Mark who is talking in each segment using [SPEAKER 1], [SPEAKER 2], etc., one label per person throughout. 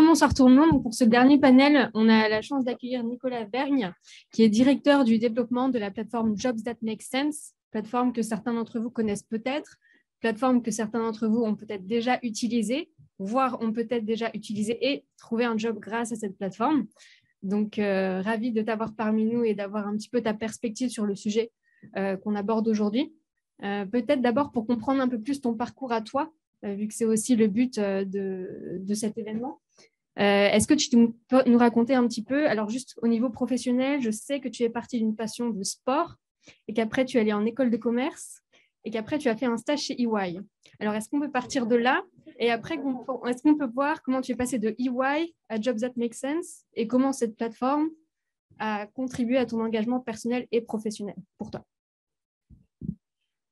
[SPEAKER 1] Bonsoir tout le monde. Pour ce dernier panel, on a la chance d'accueillir Nicolas Vergne, qui est directeur du développement de la plateforme Jobs That Make Sense, plateforme que certains d'entre vous connaissent peut-être, plateforme que certains d'entre vous ont peut-être déjà utilisée, voire ont peut-être déjà utilisé et trouvé un job grâce à cette plateforme. Donc, ravi de t'avoir parmi nous et d'avoir un petit peu ta perspective sur le sujet qu'on aborde aujourd'hui. Peut-être d'abord pour comprendre un peu plus ton parcours à toi, vu que c'est aussi le but de cet événement. Est-ce que tu peux nous raconter un petit peu, alors juste au niveau professionnel, je sais que tu es parti d'une passion de sport et qu'après tu es allé en école de commerce et qu'après tu as fait un stage chez EY. Alors est-ce qu'on peut partir de là et après est-ce qu'on peut voir comment tu es passé de EY à Jobs That Make Sense et comment cette plateforme a contribué à ton engagement personnel et professionnel pour toi?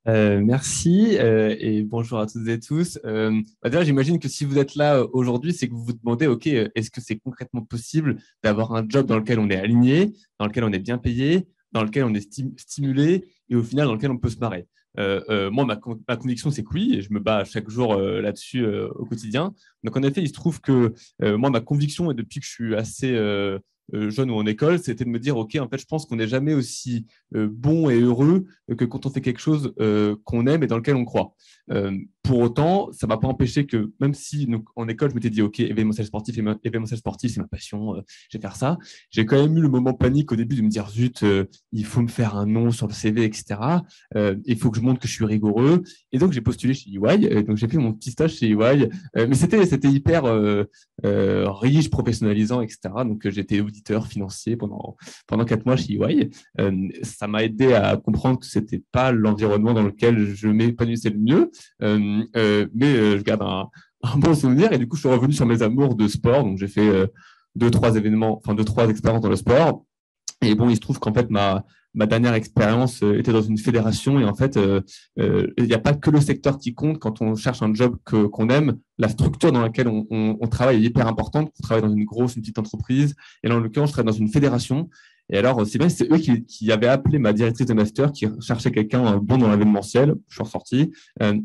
[SPEAKER 2] Merci et bonjour à toutes et tous. D'ailleurs, j'imagine que si vous êtes là aujourd'hui, c'est que vous vous demandez, OK, est-ce que c'est concrètement possible d'avoir un job dans lequel on est aligné, dans lequel on est bien payé, dans lequel on est stimulé et au final dans lequel on peut se marrer. Moi, ma conviction, c'est que oui, et je me bats chaque jour là-dessus au quotidien. Donc, en effet, il se trouve que moi, ma conviction, et depuis que je suis assez jeune ou en école, c'était de me dire, OK, en fait, je pense qu'on n'est jamais aussi bon et heureux que quand on fait quelque chose qu'on aime et dans lequel on croit. Pour autant, ça ne m'a pas empêché que, même si donc, en école, je m'étais dit, OK, événementiel sportif, c'est ma passion, je vais faire ça. J'ai quand même eu le moment panique au début de me dire, zut, il faut me faire un nom sur le CV, etc. Il faut que je montre que je suis rigoureux. Et donc, j'ai postulé chez EY. Donc, j'ai fait mon petit stage chez EY. Mais c'était hyper riche, professionnalisant, etc. Donc, j'étais auditeur financier pendant 4 mois chez EY. Ça m'a aidé à comprendre que c'était pas l'environnement dans lequel je m'épanouissais le mieux. Mais je garde un bon souvenir. Et du coup, je suis revenu sur mes amours de sport. Donc, j'ai fait 2-3 expériences dans le sport. Et bon, il se trouve qu'en fait, ma dernière expérience était dans une fédération et en fait, il n'y a pas que le secteur qui compte quand on cherche un job qu'on aime. La structure dans laquelle on travaille est hyper importante. On travaille dans une petite entreprise et là, en l'occurrence, je travaille dans une fédération. Et alors, c'est eux qui avaient appelé ma directrice de master qui cherchait quelqu'un bon dans l'événementiel. Je suis ressorti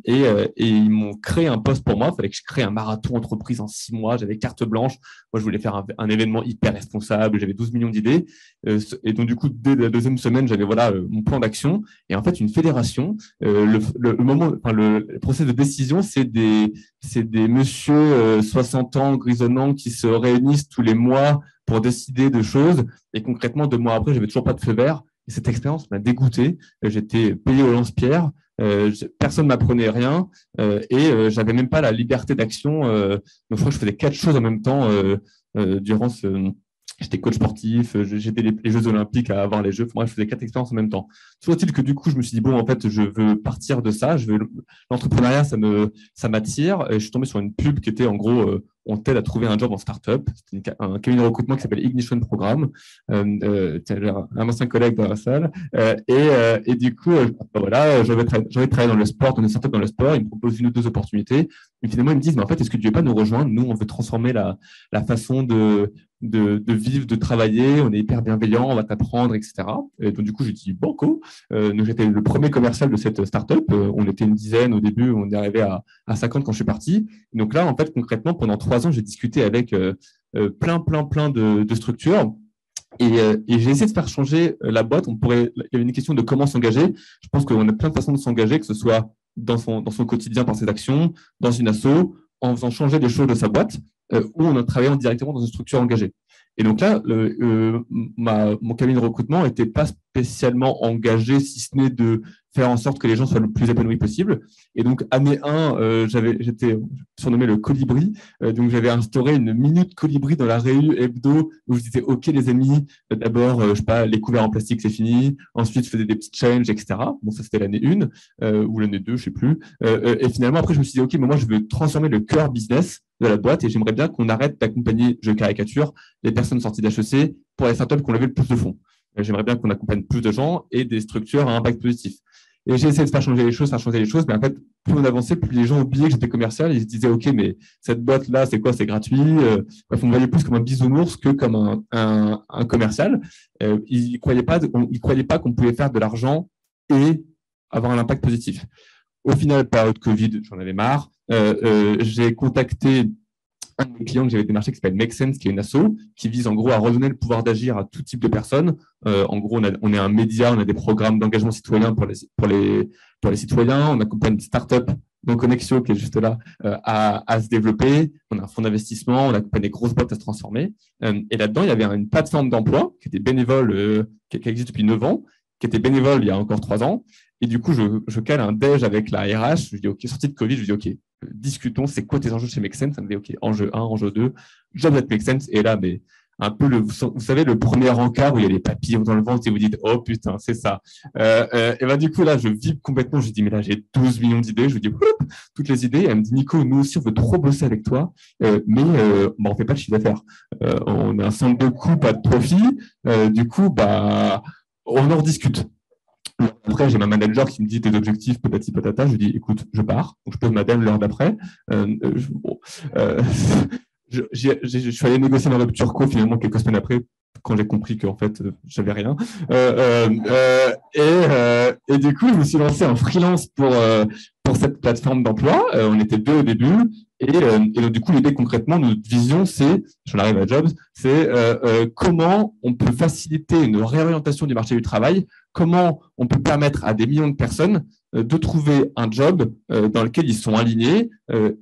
[SPEAKER 2] et ils m'ont créé un poste pour moi. Il fallait que je crée un marathon entreprise en 6 mois. J'avais carte blanche. Moi, je voulais faire un événement hyper responsable. J'avais 12 millions d'idées. Et donc, du coup, dès la deuxième semaine, j'avais mon plan d'action. Et en fait, une fédération, le process de décision, c'est des messieurs 60 ans grisonnants qui se réunissent tous les mois pour décider de choses. Et concrètement, 2 mois après, j'avais toujours pas de feu vert. Et cette expérience m'a dégoûté. J'étais payé au lance-pierre. Personne ne m'apprenait rien. Et j'avais même pas la liberté d'action. Donc, je crois que je faisais 4 choses en même temps durant ce... J'étais coach sportif, j'étais les Jeux Olympiques à avoir les Jeux. Moi, je faisais 4 expériences en même temps. Toujours est-il que du coup, je me suis dit, bon, en fait, je veux partir de ça. L'entrepreneuriat, ça m'attire. Et je suis tombé sur une pub qui était en gros, on t'aide à trouver un job en start-up. C'était un cabinet de recrutement qui s'appelle Ignition Programme. J'ai un ancien collègue dans la salle. Et du coup, voilà, j'avais travaillé dans le sport, dans une start-up dans le sport. Ils me proposent 1 ou 2 opportunités. Et finalement, ils me disent, mais en fait, est-ce que tu veux pas nous rejoindre? Nous, on veut transformer la façon de vivre, de travailler, on est hyper bienveillant, on va t'apprendre, etc. Et donc, du coup, j'ai dit banco. Donc, j'étais le premier commercial de cette startup. On était une dizaine au début, on est arrivé à 50 quand je suis parti. Donc là, en fait, concrètement, pendant 3 ans, j'ai discuté avec plein de structures. Et j'ai essayé de faire changer la boîte. Il y avait une question de comment s'engager. Je pense qu'on a plein de façons de s'engager, que ce soit dans son quotidien, par ses actions, dans une asso, en faisant changer les choses de sa boîte, ou en travaillant directement dans une structure engagée. Et donc là, mon cabinet de recrutement n'était pas spécialement engagé, si ce n'est de faire en sorte que les gens soient le plus épanouis possible. Et donc, année 1, j'étais surnommé le colibri. Donc, j'avais instauré une minute colibri dans la réu hebdo où je disais, OK, les amis, d'abord, je sais pas, les couverts en plastique, c'est fini. Ensuite, je faisais des petits challenges, etc. Bon, ça, c'était l'année 1 ou l'année 2, je sais plus. Et finalement, après, je me suis dit, OK, mais moi, je veux transformer le cœur business de la boîte et j'aimerais bien qu'on arrête d'accompagner, je caricature, les personnes sorties d'HEC pour les startups qui ont levé le plus de fonds. J'aimerais bien qu'on accompagne plus de gens et des structures à impact positif. Et j'ai essayé de faire changer les choses, mais en fait, plus on avançait, plus les gens oubliaient que j'étais commercial. Ils se disaient, OK, mais cette boîte-là, c'est quoi? C'est gratuit. Bref, on me voyait plus comme un bisounours que comme un commercial. Ils croyaient pas qu'on pouvait faire de l'argent et avoir un impact positif. Au final, période Covid, j'en avais marre. J'ai contacté un de mes clients que j'avais démarché qui s'appelle Make Sense, qui est une asso, qui vise en gros à redonner le pouvoir d'agir à tout type de personnes. En gros, on est un média, on a des programmes d'engagement citoyen pour les citoyens, on accompagne des startups, donc Connexio, qui est juste là, à se développer. On a un fonds d'investissement, on accompagne des grosses boîtes à se transformer. Et là-dedans, il y avait une plateforme d'emploi qui était bénévole, qui existe depuis 9 ans, qui était bénévole il y a encore 3 ans. Et du coup, je cale un déj avec la RH. Je lui dis, OK, sortie de Covid, je lui dis, OK, discutons, c'est quoi tes enjeux chez Make Sense? Ça me dit, OK, enjeu 1, enjeu 2, job at Make Sense. Et là, mais un peu vous savez, le premier encart où il y a les papillons dans le ventre et vous dites, oh putain, c'est ça. Et ben, du coup, là, je vibre complètement. Je dis, mais là, j'ai 12 millions d'idées. Je lui dis, toutes les idées. Et elle me dit, Nico, nous aussi, on veut trop bosser avec toi, mais on fait pas de chiffre d'affaires. On est un centre de coût, pas de profit. Du coup, on en rediscute. Après, j'ai ma manager qui me dit tes objectifs, patati patata. Je lui dis, écoute, je pars. Donc, je pose ma dème l'heure d'après. Je suis allé négocier ma rupture co finalement quelques semaines après, quand j'ai compris qu'en fait, j'avais rien. Et du coup, je me suis lancé en freelance pour cette plateforme d'emploi. On était 2 au début. Et donc, du coup, l'idée concrètement, notre vision, c'est, j'en arrive à Jobs, c'est comment on peut faciliter une réorientation du marché du travail, comment on peut permettre à des millions de personnes de trouver un job dans lequel ils sont alignés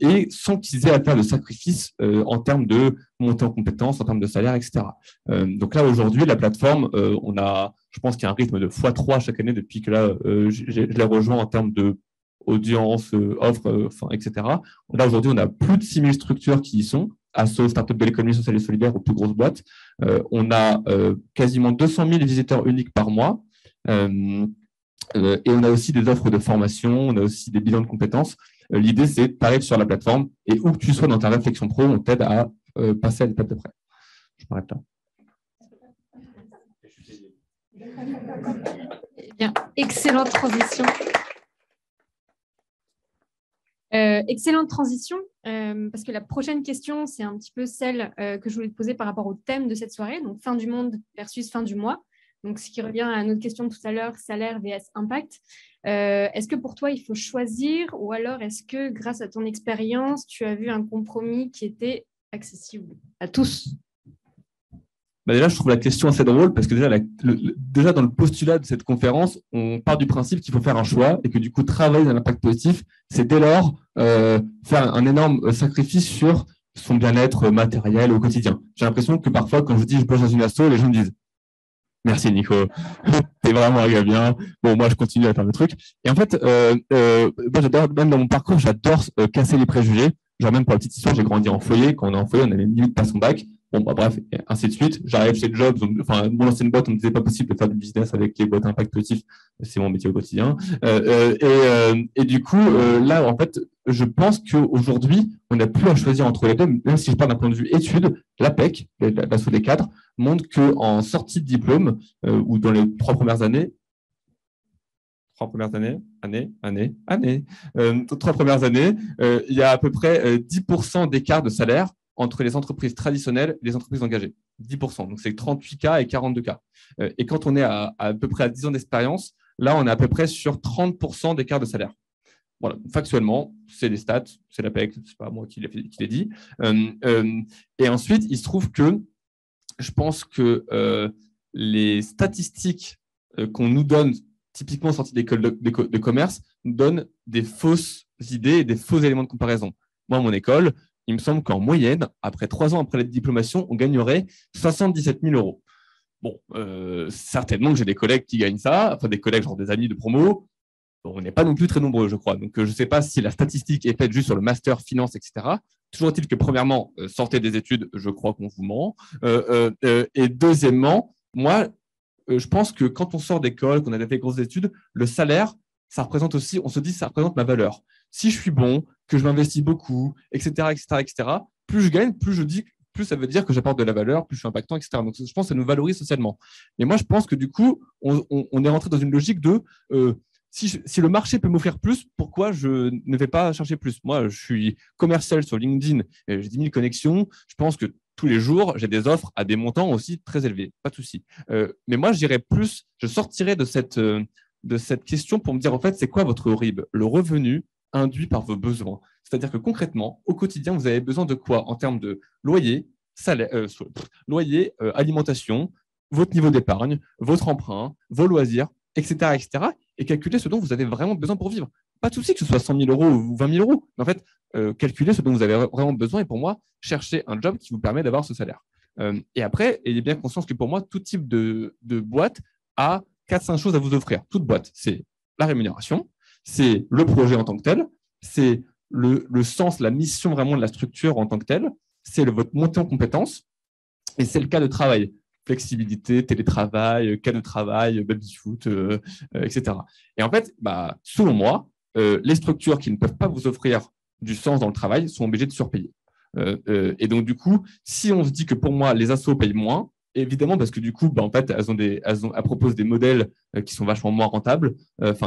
[SPEAKER 2] et sans qu'ils aient à faire de sacrifices en termes de montée en compétences, en termes de salaire, etc. Donc là, aujourd'hui, la plateforme, on a, je pense qu'il y a un rythme de x3 chaque année depuis que là, je l'ai rejoint en termes de audience, offre, etc. Là, aujourd'hui, on a plus de 6000 structures qui y sont, asso, start-up de l'économie sociale et solidaire aux plus grosses boîtes. On a quasiment 200 000 visiteurs uniques par mois. Et on a aussi des offres de formation, on a aussi des bilans de compétences. L'idée, c'est que tu arrives sur la plateforme et où que tu sois dans ta réflexion pro, on t'aide à passer à l'étape d'après. Je m'arrête là.
[SPEAKER 1] Eh bien, excellente transition. Excellente transition, parce que la prochaine question, c'est un petit peu celle que je voulais te poser par rapport au thème de cette soirée, donc fin du monde versus fin du mois. Donc, ce qui revient à notre question de tout à l'heure, salaire vs impact. Est-ce que pour toi, il faut choisir ou alors est-ce que grâce à ton expérience, tu as vu un compromis qui était accessible à tous?
[SPEAKER 2] Déjà, je trouve la question assez drôle parce que déjà dans le postulat de cette conférence, on part du principe qu'il faut faire un choix et que du coup, travailler dans l'impact positif, c'est dès lors faire un énorme sacrifice sur son bien-être matériel au quotidien. J'ai l'impression que parfois, quand je dis je bosse dans une asso, les gens me disent merci Nico, t'es vraiment un gars bien. Bon, moi je continue à faire le truc. Et en fait, moi j'adore, même dans mon parcours, j'adore casser les préjugés. Genre même pour la petite histoire, j'ai grandi en foyer. Quand on est en foyer, on avait limite pas son bac. Bon, bref, et ainsi de suite. J'arrive chez Jobs, enfin, mon ancienne boîte, on me disait pas possible de faire du business avec les boîtes impact positif. C'est mon métier au quotidien. Et du coup, là, en fait, je pense qu'aujourd'hui, on n'a plus à choisir entre les deux. Même si je parle d'un point de vue études, l'APEC, l'asso des cadres, montre qu'en sortie de diplôme ou dans les 3 premières années, 3 premières années, 3 premières années, il y a à peu près 10% d'écart de salaire entre les entreprises traditionnelles et les entreprises engagées. 10%. Donc, c'est 38K et 42K. Et quand on est à peu près à 10 ans d'expérience, là, on est à peu près sur 30% d'écart de salaire. Voilà, factuellement, c'est les stats, c'est l'APEC, c'est pas moi qui l'ai dit. Et ensuite, il se trouve que je pense que les statistiques qu'on nous donne, typiquement sorties d'école de commerce, nous donnent des fausses idées et des faux éléments de comparaison. Moi, à mon école, il me semble qu'en moyenne, après 3 ans après la diplomation, on gagnerait 77 000 euros. Bon, certainement que j'ai des collègues qui gagnent ça, enfin des collègues, genre des amis de promo. Bon, on n'est pas non plus très nombreux, je crois. Donc, je ne sais pas si la statistique est faite juste sur le master, finance, etc. Toujours est-il que, premièrement, sortez des études, je crois qu'on vous ment. Et deuxièmement, moi, je pense que quand on sort d'école, qu'on a fait grosses études, le salaire, ça représente aussi, on se dit, ça représente ma valeur. Si je suis bon, que je m'investis beaucoup, etc., plus je gagne, plus ça veut dire que j'apporte de la valeur, plus je suis impactant, etc. Donc, je pense que ça nous valorise socialement. Et moi, je pense que du coup, on est rentré dans une logique de si le marché peut m'offrir plus, pourquoi je ne vais pas chercher plus? Moi, je suis commercial sur LinkedIn, j'ai 10 000 connexions. Je pense que tous les jours, j'ai des offres à des montants aussi très élevés. Pas de souci. Mais moi, je sortirais de cette question pour me dire, en fait, c'est quoi votre RIB? Le revenu induit par vos besoins. C'est-à-dire que concrètement, au quotidien, vous avez besoin de quoi en termes de loyer, salaire, alimentation, votre niveau d'épargne, votre emprunt, vos loisirs, etc., etc., et calculer ce dont vous avez vraiment besoin pour vivre. Pas de souci que ce soit 100 000 euros ou 20 000 euros, mais en fait, calculer ce dont vous avez vraiment besoin et pour moi, chercher un job qui vous permet d'avoir ce salaire. Et après, ayez bien conscience que pour moi, tout type de boîte a 4-5 choses à vous offrir. Toute boîte, c'est la rémunération, c'est le projet en tant que tel, c'est le sens, la mission vraiment de la structure en tant que telle, c'est votre montée en compétences et c'est le cas de travail. Flexibilité, télétravail, cas de travail, baby-foot, etc. Et en fait, selon moi, les structures qui ne peuvent pas vous offrir du sens dans le travail sont obligées de surpayer. Et donc, du coup, si on se dit que pour moi, les assos payent moins, évidemment, parce que du coup, en fait, elles proposent des modèles qui sont vachement moins rentables.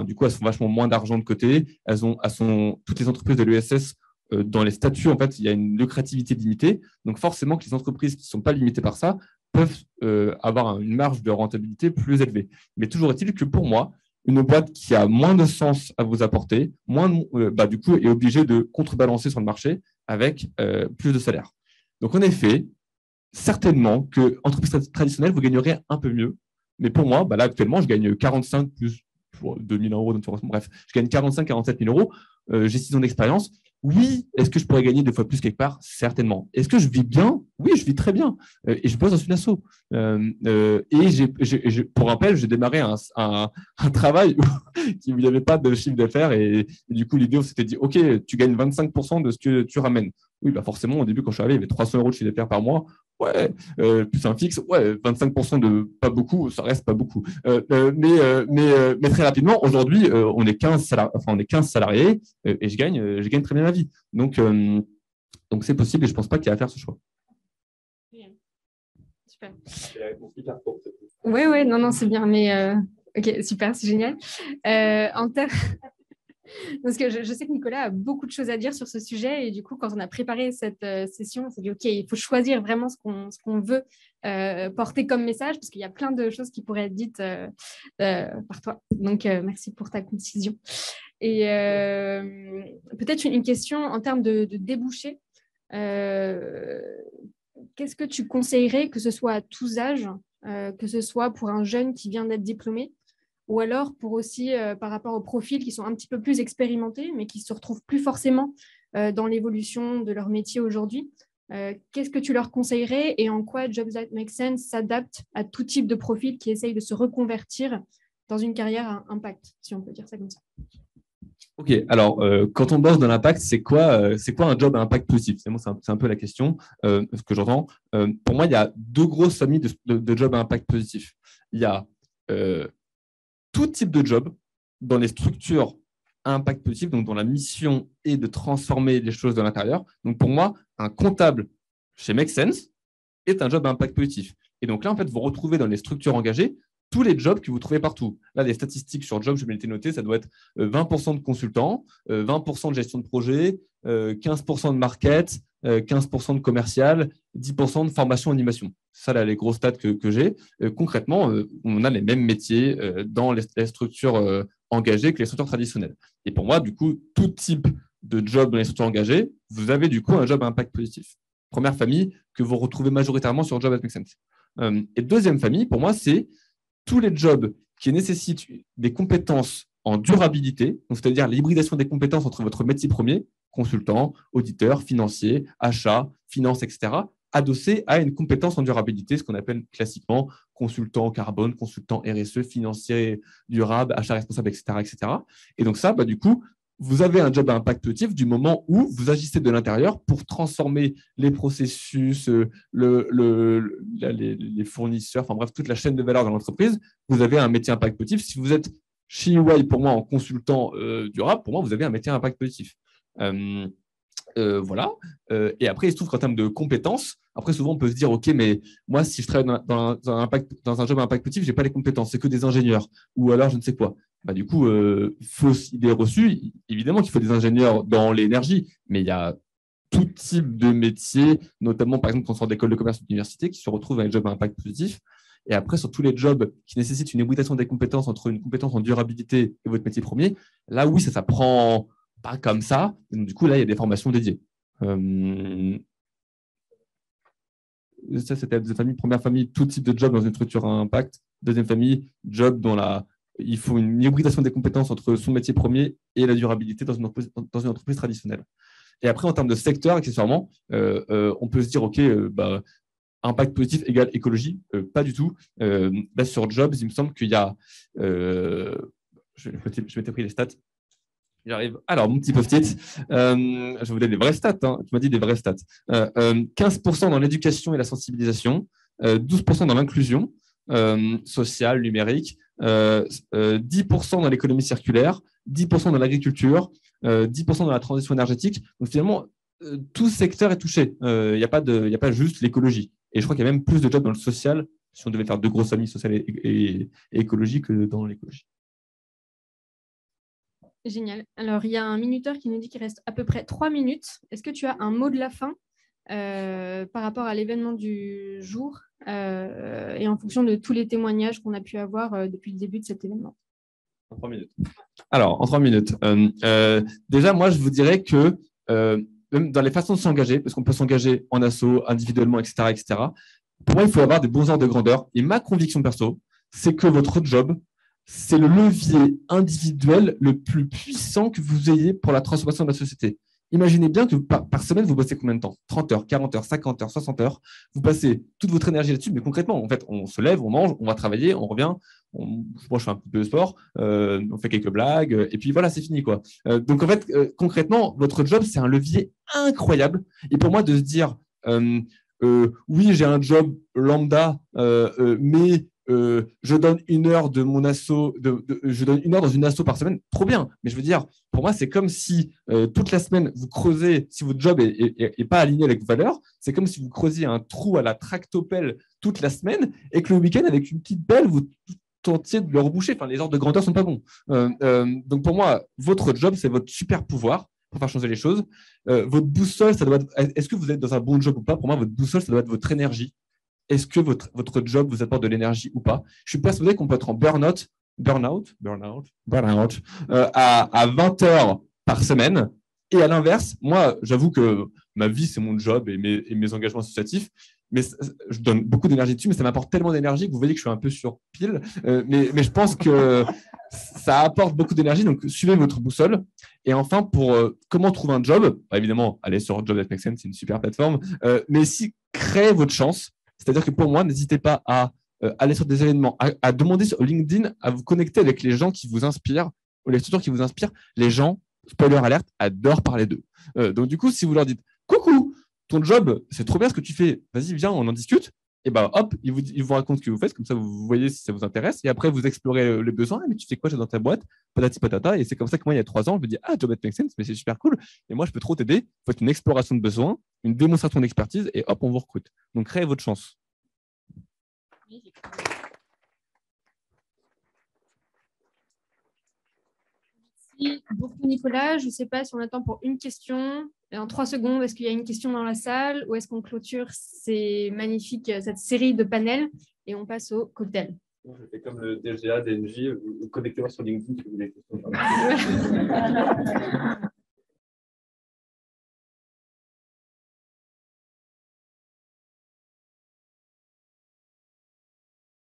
[SPEAKER 2] Du coup, elles sont vachement moins d'argent de côté. Toutes les entreprises de l'ESS, dans les statuts, en fait, il y a une lucrativité limitée. Donc, forcément, que les entreprises qui ne sont pas limitées par ça peuvent avoir une marge de rentabilité plus élevée. Mais toujours est-il que pour moi, une boîte qui a moins de sens à vous apporter, du coup, est obligée de contrebalancer sur le marché avec plus de salaire. Donc, en effet, certainement que entreprise traditionnelle, vous gagnerez un peu mieux. Mais pour moi, là, actuellement, je gagne 45 plus 2 000 euros. Bref, je gagne 45-47 000 euros. J'ai 6 ans d'expérience. Oui, est-ce que je pourrais gagner 2 fois plus quelque part? Certainement. Est-ce que je vis bien? Oui, je vis très bien. Et je bosse dans une asso. Pour rappel, j'ai démarré un travail où il n'y avait pas de chiffre d'affaires. Et du coup, l'idée, on s'était dit, OK, tu gagnes 25% de ce que tu ramènes. Oui, forcément, au début, quand je suis arrivé, il y avait 300 euros de chiffre d'affaires par mois. Ouais, plus un fixe, ouais, 25% de pas beaucoup, ça reste pas beaucoup. Mais très rapidement, aujourd'hui, on est 15 salariés et je gagne très bien ma vie. Donc c'est possible et je pense pas qu'il y a à faire ce choix.
[SPEAKER 1] Super. Oui, non, c'est bien, mais ok, super, c'est génial. Parce que je sais que Nicolas a beaucoup de choses à dire sur ce sujet et du coup, quand on a préparé cette session, on s'est dit, OK, il faut choisir vraiment ce qu'on veut porter comme message parce qu'il y a plein de choses qui pourraient être dites par toi. Donc, merci pour ta concision. Et peut-être une question en termes de débouchés. Qu'est-ce que tu conseillerais, que ce soit à tous âges, que ce soit pour un jeune qui vient d'être diplômé, ou alors pour aussi par rapport aux profils qui sont un petit peu plus expérimentés, mais qui ne se retrouvent plus forcément dans l'évolution de leur métier aujourd'hui. Qu'est-ce que tu leur conseillerais et en quoi Jobs That Make Sense s'adapte à tout type de profil qui essaye de se reconvertir dans une carrière à impact, si on peut dire ça comme ça?
[SPEAKER 2] Ok, alors quand on bosse dans l'impact, c'est quoi un job à impact positif? C'est un peu la question, ce que j'entends. Pour moi, il y a 2 grosses familles de jobs à impact positif. Il y a tout type de job dans les structures à impact positif, donc dont la mission est de transformer les choses de l'intérieur. Donc pour moi, un comptable chez Make Sense est un job à impact positif. Et donc là, en fait, vous retrouvez dans les structures engagées tous les jobs que vous trouvez partout. Là, les statistiques sur jobs, je m'étais noté, ça doit être 20% de consultants, 20% de gestion de projet, 15% de market, 15% de commercial, 10% de formation animation. Ça, là, les gros stats que j'ai. Concrètement, on a les mêmes métiers dans les structures engagées que les structures traditionnelles. Et pour moi, du coup, tout type de job dans les structures engagées, vous avez du coup un job à impact positif. Première famille que vous retrouvez majoritairement sur Jobs That Make Sense. Et deuxième famille, pour moi, c'est tous les jobs qui nécessitent des compétences en durabilité, c'est-à-dire l'hybridation des compétences entre votre métier premier, consultant, auditeur, financier, achat, finance, etc., adossé à une compétence en durabilité, ce qu'on appelle classiquement consultant carbone, consultant RSE, financier durable, achat responsable, etc., etc. Et donc ça, du coup, vous avez un job à impact positif du moment où vous agissez de l'intérieur pour transformer les processus, les fournisseurs, enfin bref, toute la chaîne de valeur dans l'entreprise. Vous avez un métier à impact positif. Si vous êtes chez EY, pour moi, en consultant durable, pour moi, vous avez un métier à impact positif. Voilà. Et après, il se trouve qu'en termes de compétences, après, souvent, on peut se dire, OK, mais moi, si je travaille dans un job à impact positif, je n'ai pas les compétences, c'est que des ingénieurs ou alors je ne sais quoi. Du coup, fausse idée reçue, évidemment qu'il faut des ingénieurs dans l'énergie, mais il y a tout type de métiers, notamment par exemple quand on sort d'école de commerce ou d'université, qui se retrouvent dans les jobs à impact positif. Et après, sur tous les jobs qui nécessitent une hybridation des compétences entre une compétence en durabilité et votre métier premier, là, oui, ça prend pas comme ça. Donc, du coup, là, il y a des formations dédiées. Ça, c'était la deuxième famille. Première famille, tout type de job dans une structure à impact. Deuxième famille, job dont il faut une hybridation des compétences entre son métier premier et la durabilité dans une entreprise traditionnelle. Et après, en termes de secteur, accessoirement, on peut se dire, OK, impact positif égale écologie. Pas du tout. Là, sur Jobs, il me semble qu'il y a… je m'étais pris les stats. J'arrive. Alors, mon petit post-it, je vous donne des vraies stats. Hein. Tu m'as dit des vraies stats. 15% dans l'éducation et la sensibilisation, 12% dans l'inclusion sociale, numérique, 10% dans l'économie circulaire, 10% dans l'agriculture, 10% dans la transition énergétique. Donc, finalement, tout secteur est touché. Il n'y a pas juste l'écologie. Et je crois qu'il y a même plus de jobs dans le social, si on devait faire deux grosses familles sociales et écologiques, que dans l'écologie.
[SPEAKER 1] Génial. Alors, il y a un minuteur qui nous dit qu'il reste à peu près 3 minutes. Est-ce que tu as un mot de la fin par rapport à l'événement du jour et en fonction de tous les témoignages qu'on a pu avoir depuis le début de cet événement?
[SPEAKER 2] En 3 minutes. Alors, en 3 minutes. Déjà, moi, je vous dirais que même dans les façons de s'engager, parce qu'on peut s'engager en asso, individuellement, etc., pour moi, il faut avoir des bons ordres de grandeur. Et ma conviction perso, c'est que votre job, c'est le levier individuel le plus puissant que vous ayez pour la transformation de la société. Imaginez bien que par semaine, vous bossez combien de temps? 30 heures, 40 heures, 50 heures, 60 heures. Vous passez toute votre énergie là-dessus, mais concrètement, en fait, on se lève, on mange, on va travailler, on revient. Moi, je fais un peu de sport, on fait quelques blagues, et puis voilà, c'est fini, quoi. Donc, en fait, concrètement, votre job, c'est un levier incroyable. Et pour moi, de se dire, oui, j'ai un job lambda, mais je donne 1 heure de mon asso, je donne 1 heure dans une asso par semaine, trop bien. Mais je veux dire, pour moi, c'est comme si toute la semaine, vous creusez, si votre job est pas aligné avec vos valeurs, c'est comme si vous creusiez un trou à la tractopelle toute la semaine et que le week-end, avec une petite pelle, vous tentiez de le reboucher. Enfin, les ordres de grandeur sont pas bons. Donc, pour moi, votre job, c'est votre super pouvoir pour faire changer les choses. Votre boussole, ça doit être… Est-ce que vous êtes dans un bon job ou pas? Pour moi, votre boussole, ça doit être votre énergie. Est-ce que votre job vous apporte de l'énergie ou pas? Je suis persuadé qu'on peut être en burn-out à 20 heures par semaine. Et à l'inverse, moi, j'avoue que ma vie, c'est mon job et mes engagements associatifs. Mais je donne beaucoup d'énergie dessus, mais ça m'apporte tellement d'énergie que vous voyez que je suis un peu sur pile. Mais je pense que ça apporte beaucoup d'énergie. Donc, suivez votre boussole. Et enfin, pour comment trouver un job, évidemment, allez sur Jobs That Make Sense, c'est une super plateforme. Mais si créez votre chance. C'est-à-dire que pour moi, n'hésitez pas à aller sur des événements, à demander sur LinkedIn, à vous connecter avec les gens qui vous inspirent, ou les structures qui vous inspirent. Les gens, spoiler alert, adorent parler d'eux. Donc du coup, si vous leur dites « Coucou, ton job, c'est trop bien ce que tu fais, vas-y, viens, on en discute », et ben hop, ils vous racontent ce que vous faites, comme ça vous voyez si ça vous intéresse, et après vous explorez les besoins. « Mais tu fais quoi dans ta boîte ?» Patati patata. Et c'est comme ça que moi, il y a 3 ans, je me dis « Ah, Job That Makes Sense, mais c'est super cool, et moi, je peux trop t'aider. » Vous faites une exploration de besoins, une démonstration d'expertise, et hop, on vous recrute. Donc, créez votre chance.
[SPEAKER 1] Merci beaucoup, Nicolas. Je ne sais pas si on attend pour une question. En 3 secondes, est-ce qu'il y a une question dans la salle ou est-ce qu'on clôture ces magnifiques, cette série de panels et on passe au cocktail?
[SPEAKER 2] Je fais comme le DGA, DNJ, connectez-moi sur LinkedIn si vous voulez des questions.